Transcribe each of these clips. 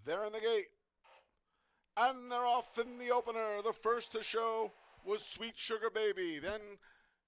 They're in the gate. And they're off in the opener. The first to show was Sweet Sugar Baby. Then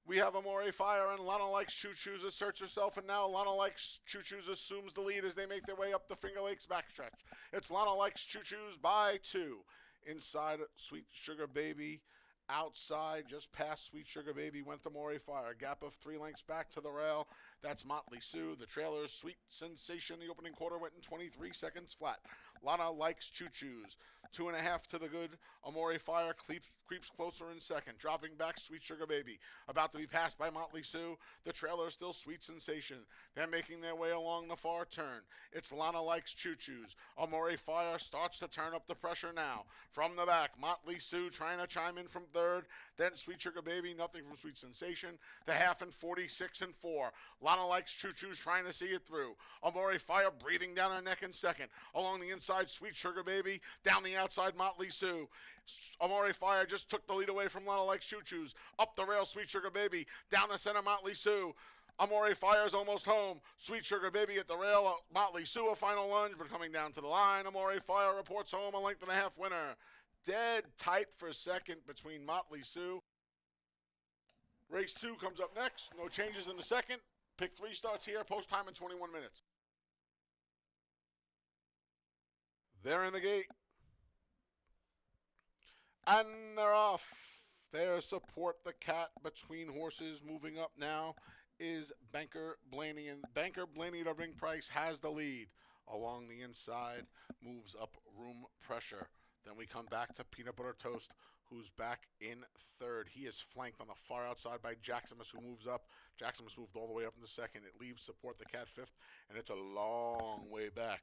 we have Amore Fire and Lana Likes Choo Choo's asserts herself, and now Lana Likes Choo Choo's assumes the lead as they make their way up the Finger Lakes backstretch. It's Lana Likes Choo Choo's by 2. Inside Sweet Sugar Baby, outside, just past Sweet Sugar Baby, went Amore Fire. A gap of 3 lengths back to the rail. That's Motley Sue. The trailer's Sweet Sensation. The opening quarter went in 23 seconds flat. Lana Likes Choo Choo's. 2.5 to the good. Amore Fire creeps closer in second. Dropping back, Sweet Sugar Baby. About to be passed by Motley Sue. The trailer is still Sweet Sensation. They're making their way along the far turn. It's Lana Likes Choo Choo's. Amore Fire starts to turn up the pressure now. From the back, Motley Sue trying to chime in from third. Then Sweet Sugar Baby, nothing from Sweet Sensation. The half in 46 and 4. Lana Likes Choo Choo's trying to see it through. Amore Fire breathing down her neck in second. Along the inside, Sweet Sugar Baby. Down the outside, Motley Sue. Amore Fire just took the lead away from Lana Likes Choo Choo's. Up the rail, Sweet Sugar Baby. Down the center, Motley Sue. Amore Fire's almost home. Sweet Sugar Baby at the rail. Motley Sue a final lunge, but coming down to the line. Amore Fire reports home a length and a half winner. Dead tight for second between Motley Sue. Race 2 comes up next. No changes in the second. Pick 3 starts here. Post time in 21 minutes. They're in the gate. And they're off. There's Support the Cat between horses. Moving up now is Banker Blaney. And Banker Blaney to ring price has the lead. Along the inside moves up Room Pressure. Then we come back to Peanut Butter Toast, who's back in third. He is flanked on the far outside by Jaximus, who moves up. Jaximus moved all the way up in the second. It leaves Support the Cat fifth, and it's a long way back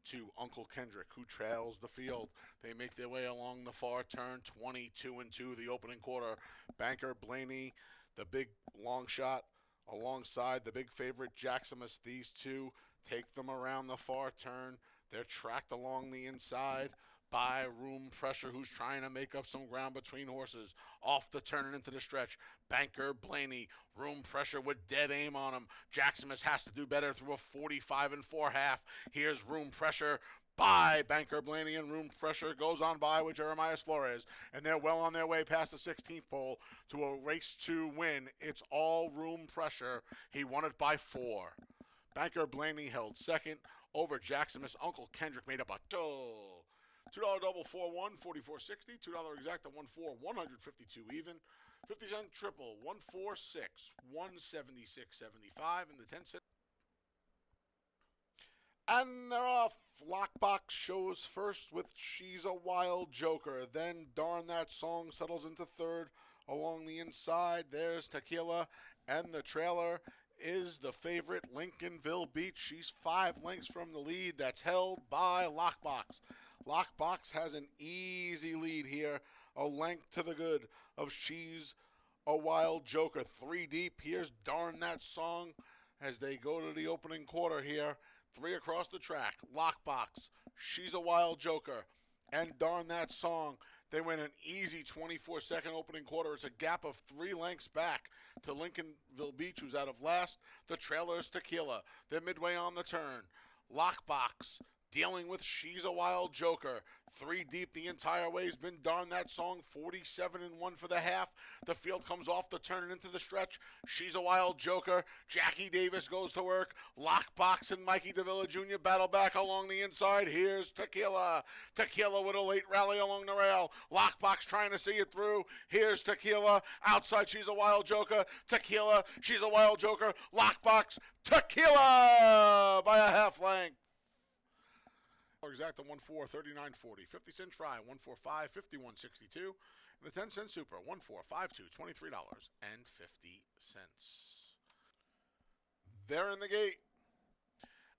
to Uncle Kendrick, who trails the field. They make their way along the far turn, 22 and 2, the opening quarter. Banker Blaney, the big long shot, alongside the big favorite Jaximus. These two take them around the far turn. They're tracked along the inside by Room Pressure, who's trying to make up some ground between horses. Off the turn and into the stretch, Banker Blaney. Room Pressure with dead aim on him. Jaximus has to do better through a 45 and 4 half. Here's Room Pressure by Banker Blaney, and Room Pressure goes on by with Jeremiah Flores, and they're well on their way past the 16th pole to a race 2 win. It's all Room Pressure. He won it by 4. Banker Blaney held second over Jaximus. Uncle Kendrick made up a $2 double 4-1, 44.60. $2 exact at 1-4, 152 even. 50-cent triple, 146, 176.75 in the 10-cent. And they're off. Lockbox shows first with She's a Wild Joker. Then Darn That Song settles into third. Along the inside, there's Tequila, and the trailer is the favorite Lincolnville Beach. She's 5 lengths from the lead. That's held by Lockbox. Lockbox has an easy lead here, a length to the good of She's a Wild Joker. 3 deep. Here's Darn That Song as they go to the opening quarter here. 3 across the track. Lockbox, She's a Wild Joker, and Darn That Song. They win an easy 24-second opening quarter. It's a gap of 3 lengths back to Lincolnville Beach, who's out of last. The trailer is Tequila. They're midway on the turn. Lockbox dealing with She's a Wild Joker. 3 deep the entire way has been Darn That Song. 47 and 1 for the half. The field comes off the turn and into the stretch. She's a Wild Joker. Jackie Davis goes to work. Lockbox and Mikey DeVilla Jr. battle back along the inside. Here's Tequila. Tequila with a late rally along the rail. Lockbox trying to see it through. Here's Tequila. Outside, She's a Wild Joker. Tequila. She's a Wild Joker. Lockbox. Tequila by a half length. Exact at 1-4, 39.40. 50-cent try, 145, 51.62. And the 10-cent super, 1452, $23.50. They're in the gate.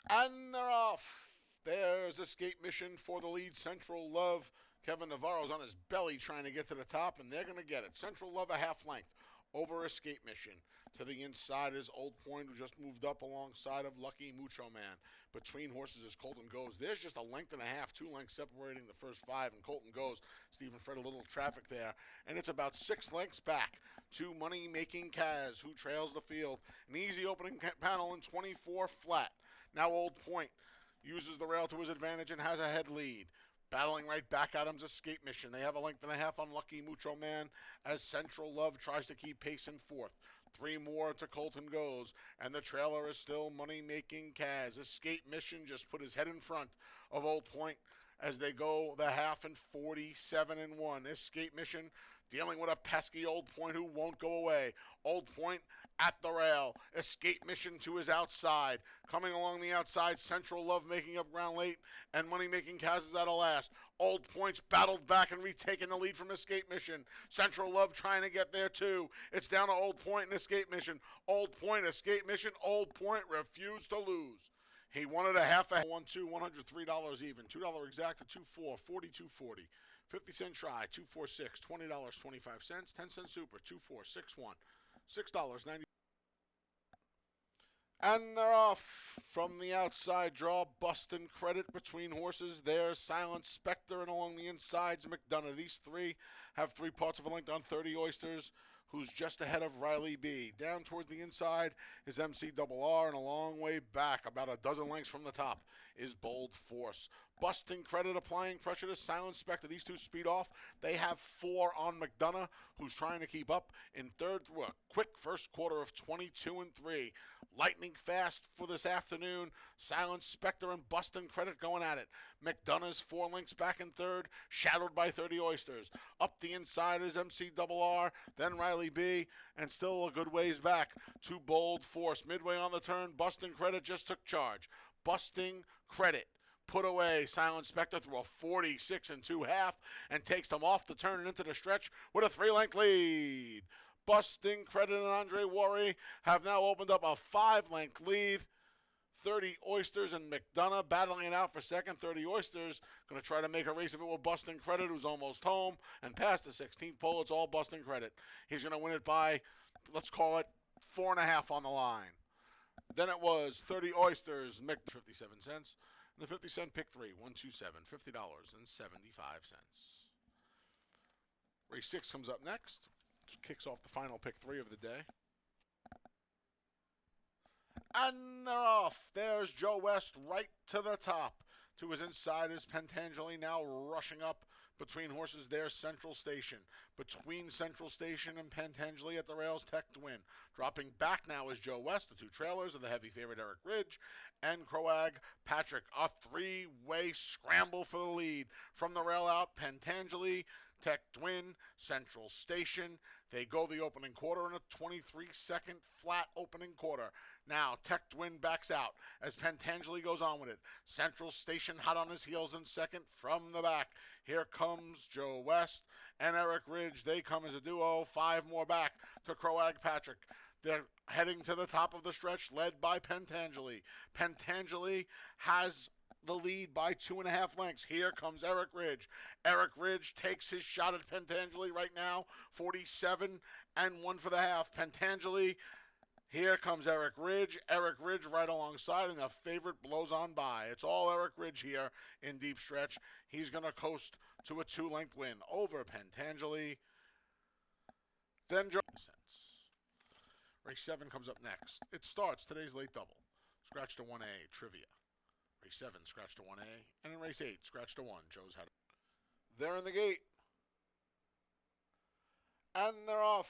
And they're off. There's Escape Mission for the lead. Central Love. Kevin Navarro's on his belly trying to get to the top, and they're going to get it. Central Love a half length over Escape Mission. To the inside is Old Point, who just moved up alongside of Lucky Mucho Man. Between horses is Colton Goes. There's just a length and a half, 2 lengths separating the first 5, and Colton Goes. Stephen Fred, a little traffic there. And it's about 6 lengths back to Money Making Kaz, who trails the field. An easy opening panel in 24 flat. Now Old Point uses the rail to his advantage and has a head lead. Battling right back at him's Escape Mission. They have a length and a half on Lucky Mucho Man as Central Love tries to keep pace in fourth. 3 more to Colton Goes, and the trailer is still money-making Kaz. Escape Mission just put his head in front of Old Point as they go the half in 47-1. Escape Mission dealing with a pesky Old Point who won't go away. Old Point at the rail. Escape Mission to his outside. Coming along the outside, Central Love making up ground late, and Money Making Kaz is at a last. Old Point's battled back and retaken the lead from Escape Mission. Central Love trying to get there too. It's down to Old Point and Escape Mission. Old Point, Escape Mission. Old Point refused to lose. He wanted a half a 1-2, $103 even. $2 exact to 2-4, 42.40. 50-cent try, 246, $20.25. 10-cent super, 2461, $6.90. And they're off from the outside draw. Bustin' Credit between horses. There's Silent Spectre, and along the insides, McDonough. These three have 3 parts of a length on 30 Oysters, who's just ahead of Riley B. Down towards the inside is MCRR, and a long way back, about a dozen lengths from the top, is Bold Force. Busting Credit applying pressure to Silent Spectre. These two speed off. They have 4 on McDonough, who's trying to keep up in third through a quick first quarter of 22-3. Lightning fast for this afternoon. Silent Spectre and Bustin' Credit going at it. McDonough's 4 lengths back in third, shadowed by 30 Oysters. Up the inside is MCRR, then Riley B, and still a good ways back to Bold Force. Midway on the turn, Bustin' Credit just took charge. Busting Credit put away Silent Spectre through a 46 2 half and takes them off the turn and into the stretch with a 3-length lead. Busting Credit and Andre Worry have now opened up a 5-length lead. 30 Oysters and McDonough battling it out for second. 30 Oysters going to try to make a race of it with Busting Credit, who's almost home and past the 16th pole. It's all Busting Credit. He's going to win it by, let's call it, 4.5 on the line. Then it was 30 Oysters, 57 cents. And the 50-cent pick 3, 127, $50.75. Race 6 comes up next. Kicks off the final pick 3 of the day. And they're off. There's Joe West right to the top. To his inside is Pentangeli, now rushing up between horses. There's Central Station. Between Central Station and Pentangeli at the rails, Tech to win. Dropping back now is Joe West. The 2 trailers of the heavy favorite Eric Ridge and Croag Patrick. A 3-way scramble for the lead. From the rail out, Pentangeli, Tech Twin, Central Station. They go the opening quarter in a 23-second flat opening quarter. Now, Tech Twin backs out as Pentangeli goes on with it. Central Station hot on his heels in second from the back. Here comes Joe West and Eric Ridge. They come as a duo. 5 more back to Croag Patrick. They're heading to the top of the stretch, led by Pentangeli. Pentangeli has the lead by 2.5 lengths. Here comes Eric Ridge. Eric Ridge takes his shot at Pentangeli right now. 47-1 for the half. Pentangeli, here comes Eric Ridge. Eric Ridge right alongside, and the favorite blows on by. It's all Eric Ridge here in deep stretch. He's going to coast to a 2-length win over Pentangeli. Then Race 7 comes up next. It starts today's late double. Scratch to 1A, trivia. Race 7, scratch to 1A. And in race 8, scratch to 1. Joe's had it. They're in the gate. And they're off.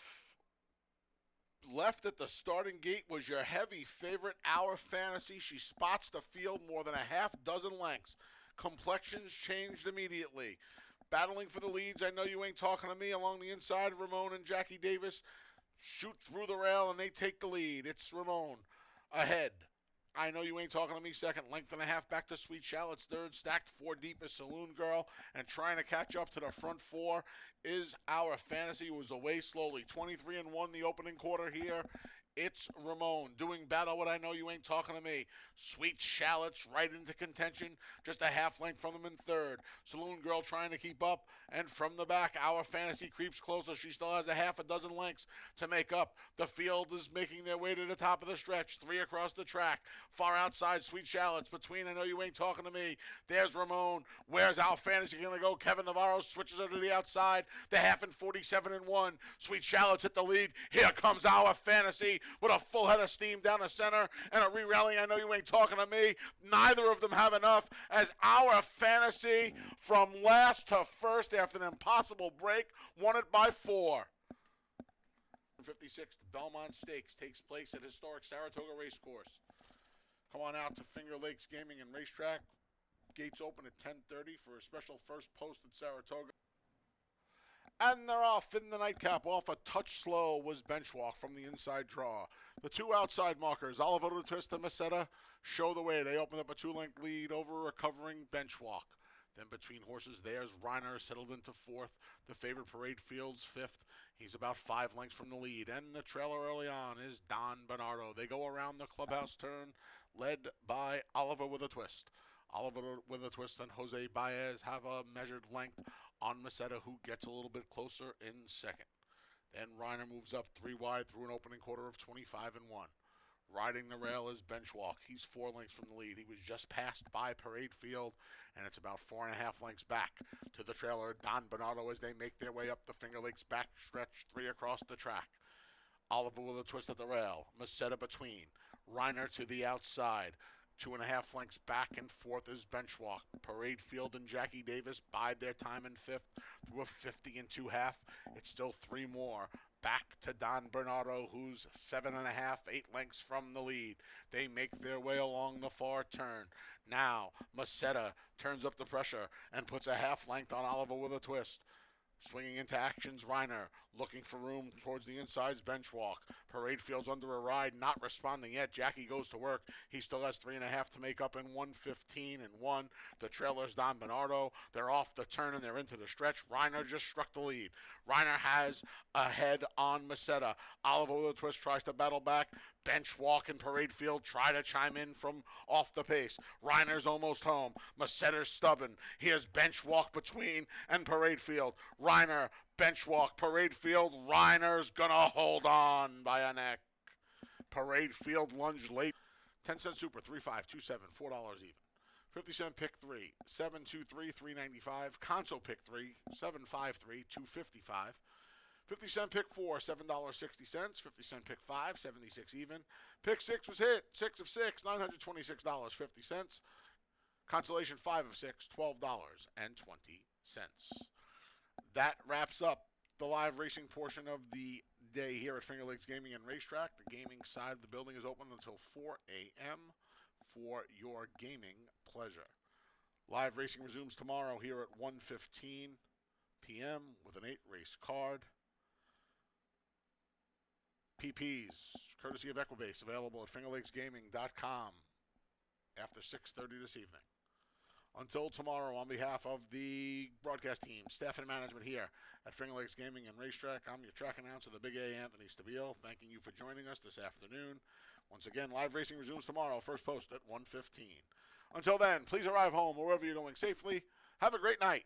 Left at the starting gate was your heavy favorite, Our Fantasy. She spots the field more than a half dozen lengths. Complexions changed immediately. Battling for the leads, I know you ain't talking to me. Along the inside, Ramon and Jackie Davis shoot through the rail, and they take the lead. It's Ramon ahead. I know you ain't talking to me second. Length and a half back to Sweet Charlotte's third. Stacked 4 deep is Saloon Girl. And trying to catch up to the front 4 is Our Fantasy, who was away slowly. 23-1 the opening quarter here. It's Ramon doing battle what I know you ain't talking to me. Sweet Charlotte's right into contention. Just a half length from them in third. Saloon Girl trying to keep up. And from the back, Our Fantasy creeps closer. She still has a half a dozen lengths to make up. The field is making their way to the top of the stretch. 3 across the track. Far outside, Sweet Charlotte's. Between, I know you ain't talking to me. There's Ramon. Where's Our Fantasy going to go? Kevin Navarro switches her to the outside. The half in 47-1. Sweet Charlotte's hit the lead. Here comes Our Fantasy. with a full head of steam down the center and a re-rally. I know you ain't talking to me. Neither of them have enough as our fantasy from last to first after an impossible break won it by 4. 56th Belmont Stakes takes place at historic Saratoga Racecourse. Come on out to Finger Lakes Gaming and Racetrack. Gates open at 10:30 for a special first post at Saratoga. And they're off in the nightcap. Off a touch slow was Benchwalk from the inside draw. The two outside markers, Oliver the Twist and Meseta, show the way. They opened up a 2-length lead over a recovering Benchwalk. Then between horses, there's Reiner settled into 4th. The favorite Parade Fields 5th. He's about 5 lengths from the lead. And the trailer early on is Don Bernardo. They go around the clubhouse turn, led by Oliver with a Twist. Oliver with a Twist and Jose Baez have a measured length on Meseta, who gets a little bit closer in second. Then Reiner moves up 3 wide through an opening quarter of 25 and 1. Riding the rail is Benchwalk. He's 4 lengths from the lead. He was just passed by Parade Field, and it's about 4.5 lengths back to the trailer, Don Bernardo, as they make their way up the Finger Lakes back stretch 3 across the track. Oliver with a Twist at the rail. Meseta between. Reiner to the outside. 2.5 lengths back and 4th is Benchwalk. Parade Field and Jackie Davis bide their time in 5th through a 50 and 2.5. It's still 3 more. Back to Don Bernardo, who's 7.5, 8 lengths from the lead. They make their way along the far turn. Now, Meseta turns up the pressure and puts a half length on Oliver with a Twist. Swinging into actions, Reiner, looking for room towards the inside's Benchwalk. Parade Field's under a ride, not responding yet. Jackie goes to work. He still has 3.5 to make up in 1:15 and 1. The trailer's Don Bernardo. They're off the turn and they're into the stretch. Reiner just struck the lead. Reiner has a head on Meseta. Oliver with a Twist tries to battle back. Benchwalk and Parade Field try to chime in from off the pace. Reiner's almost home. Meseta's stubborn. He has Benchwalk between and Parade Field. Reiner, Benchwalk, Parade Field. Reiner's gonna hold on by a neck. Parade Field lunged late. 10-cent super, 3.5, 2.7, $4 even. 50-cent pick 3, 7.23, 3.95. Console pick 3, 7.53, 2.55. 50-cent pick 4, $7.60. 50-cent pick 5, 76 even. Pick 6 was hit, 6 of 6, $926.50. Consolation 5 of 6, $12.20. That wraps up the live racing portion of the day here at Finger Lakes Gaming and Racetrack. The gaming side of the building is open until 4 a.m. for your gaming pleasure. Live racing resumes tomorrow here at 1:15 p.m. with an 8-race card. PPs, courtesy of Equibase, available at fingerlakesgaming.com after 6:30 this evening. Until tomorrow, on behalf of the broadcast team, staff and management here at Finger Lakes Gaming and Racetrack, I'm your track announcer, the Big A, Anthony Stabile, thanking you for joining us this afternoon. Once again, live racing resumes tomorrow, first post at 1:15. Until then, please arrive home wherever you're going safely. Have a great night.